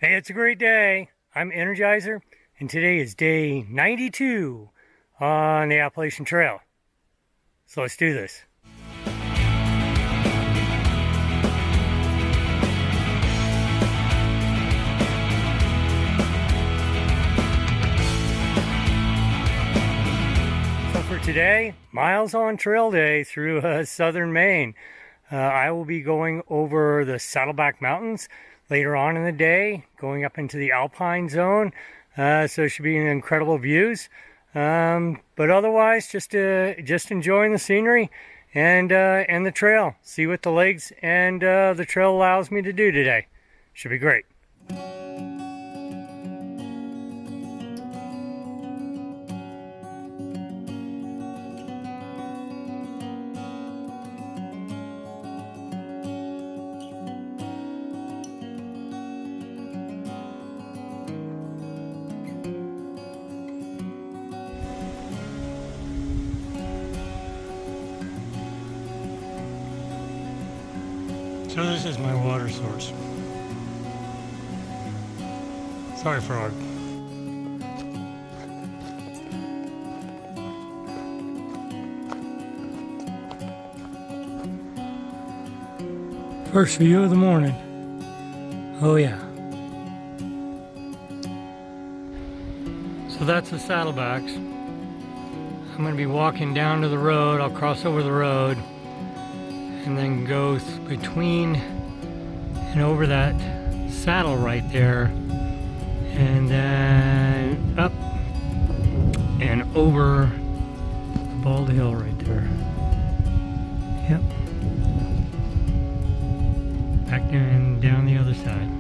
Hey, it's a great day. I'm Energizer, and today is day 92 on the Appalachian Trail. So let's do this. So for today, miles on trail day through southern Maine. I will be going over the Saddleback Mountains later on in the day, going up into the Alpine zone. So it should be incredible views. But otherwise, just enjoying the scenery and the trail. See what the legs and the trail allows me to do today. Should be great. So this is my water source. Sorry, frog. First view of the morning. Oh yeah. So that's the Saddlebacks. I'm going to be walking down to the road. I'll cross over the road and then go between and over that saddle right there, and then up and over the bald hill right there. Yep. Back and down the other side.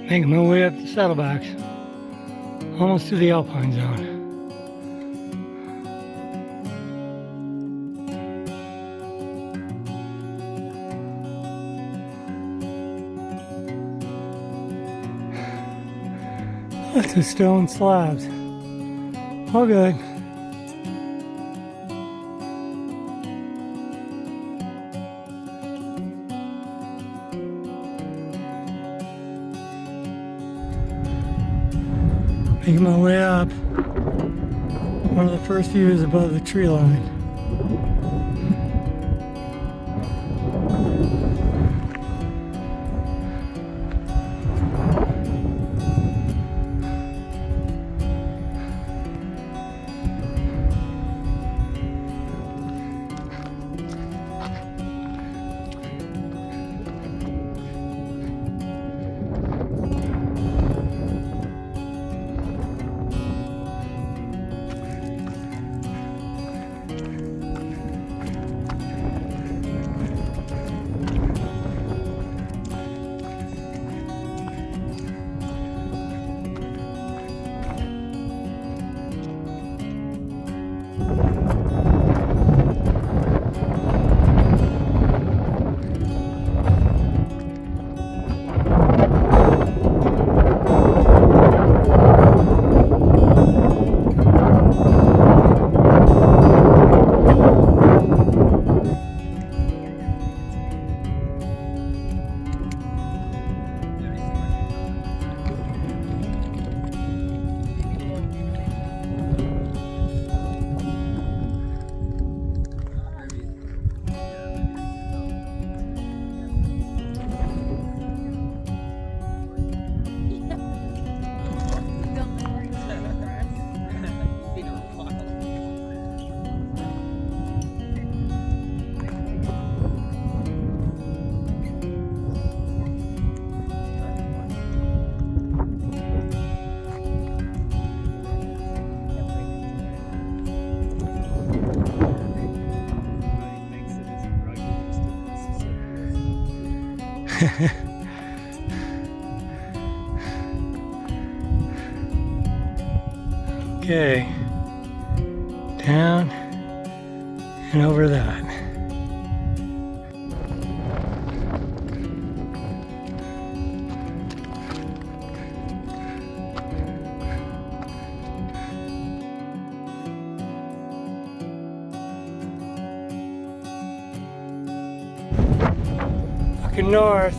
Making my way up the Saddlebacks, almost to the Alpine zone. Lots of stone slabs. All good. Making my way up. One of the first views above the tree line. Okay, down and over that. Looking north.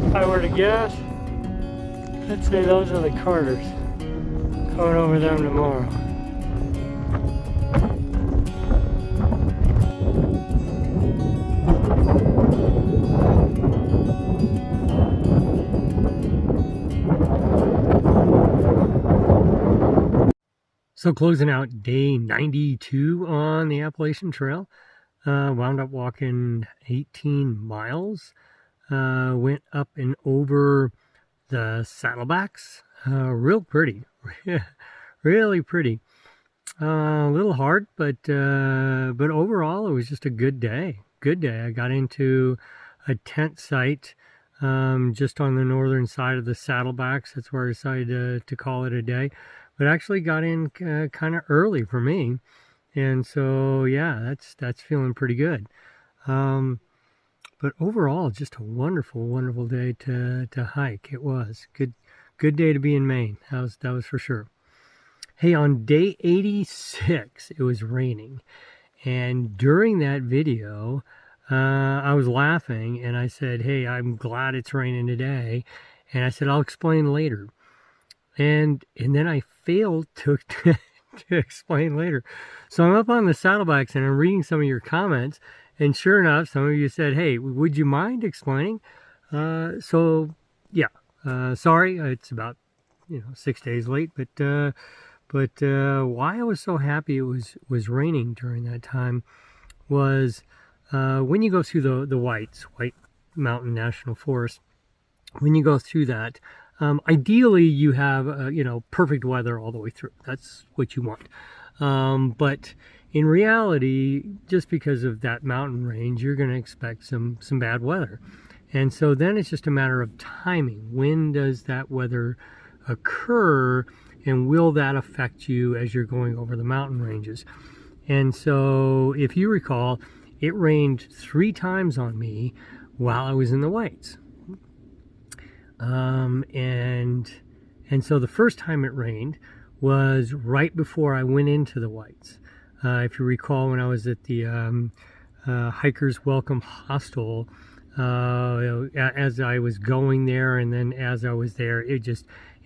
If I were to guess, I'd say those are the Carters. Going over them tomorrow. So closing out day 92 on the Appalachian Trail, wound up walking 18 miles, went up and over the Saddlebacks, real pretty, really pretty. A little hard, but overall it was just a good day. Good day. I got into a tent site just on the northern side of the Saddlebacks. That's where I decided to call it a day. But actually got in kind of early for me, and so yeah, that's feeling pretty good. But overall, just a wonderful day to hike. It was good day to be in Maine. That was for sure. Hey, on day 86, it was raining, and during that video, I was laughing, and I said, "Hey, I'm glad it's raining today," and I said, "I'll explain later." And then I failed to explain later. So I'm up on the Saddlebacks and I'm reading some of your comments, and sure enough, some of you said, "Hey, would you mind explaining?" So yeah, sorry, it's about 6 days late, but why I was so happy it was raining during that time was when you go through the White Mountain National Forest, when you go through that. Ideally, you have perfect weather all the way through. That's what you want. But in reality, just because of that mountain range, you're going to expect some bad weather. And so then it's just a matter of timing. When does that weather occur, and will that affect you as you're going over the mountain ranges? And so if you recall, it rained 3 times on me while I was in the Whites. And so the first time it rained was right before I went into the Whites. If you recall, when I was at the Hikers Welcome Hostel, as I was going there, and then as I was there, it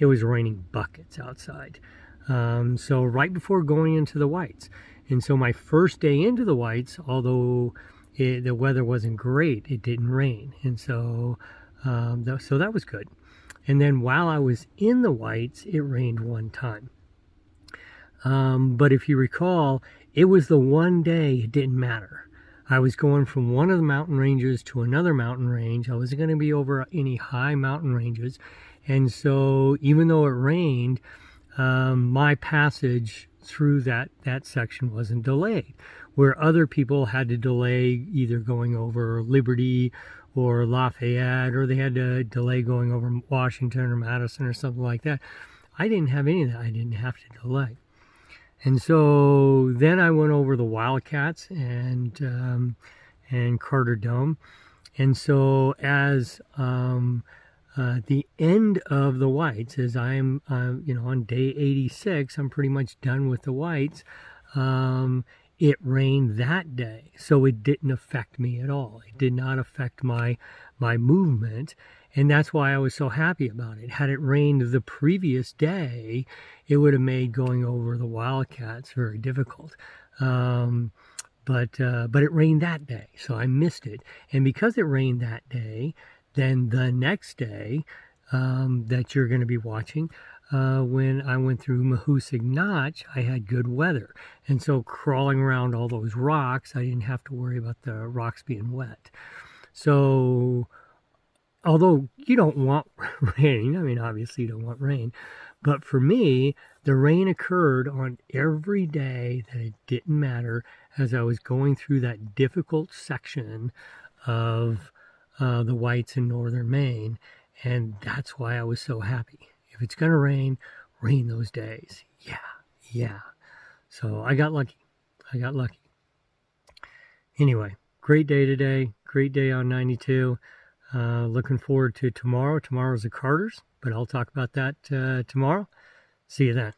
was raining buckets outside. So right before going into the Whites. And so my first day into the Whites, although the weather wasn't great, it didn't rain. And so that was good. And then while I was in the Whites, it rained 1 time. But if you recall, it was the one day it didn't matter. I was going from one of the mountain ranges to another mountain range. I wasn't going to be over any high mountain ranges. And so even though it rained, my passage through that section wasn't delayed. Where other people had to delay either going over Liberty or Lafayette, or they had to delay going over Washington or Madison or something like that. I didn't have any of that. I didn't have to delay. And so then I went over the Wildcats and Carter Dome. And so as the end of the Whites, as I'm on day 86, I'm pretty much done with the Whites. It rained that day, so it didn't affect me at all. It did not affect my movement, and that's why I was so happy about it. Had it rained the previous day, it would have made going over the Wildcats very difficult. But it rained that day, so I missed it. And because it rained that day, then the next day that you're going to be watching, when I went through Mahoosic Notch, I had good weather. And so crawling around all those rocks, I didn't have to worry about the rocks being wet. So although you don't want rain, I mean, obviously you don't want rain, but for me, the rain occurred on every day that it didn't matter as I was going through that difficult section of the whites in northern Maine, and that's why I was so happy. If it's going to rain, rain those days. Yeah, yeah. So I got lucky. I got lucky. Anyway, great day today. Great day on 92. Looking forward to tomorrow. Tomorrow's the Carters, but I'll talk about that tomorrow. See you then.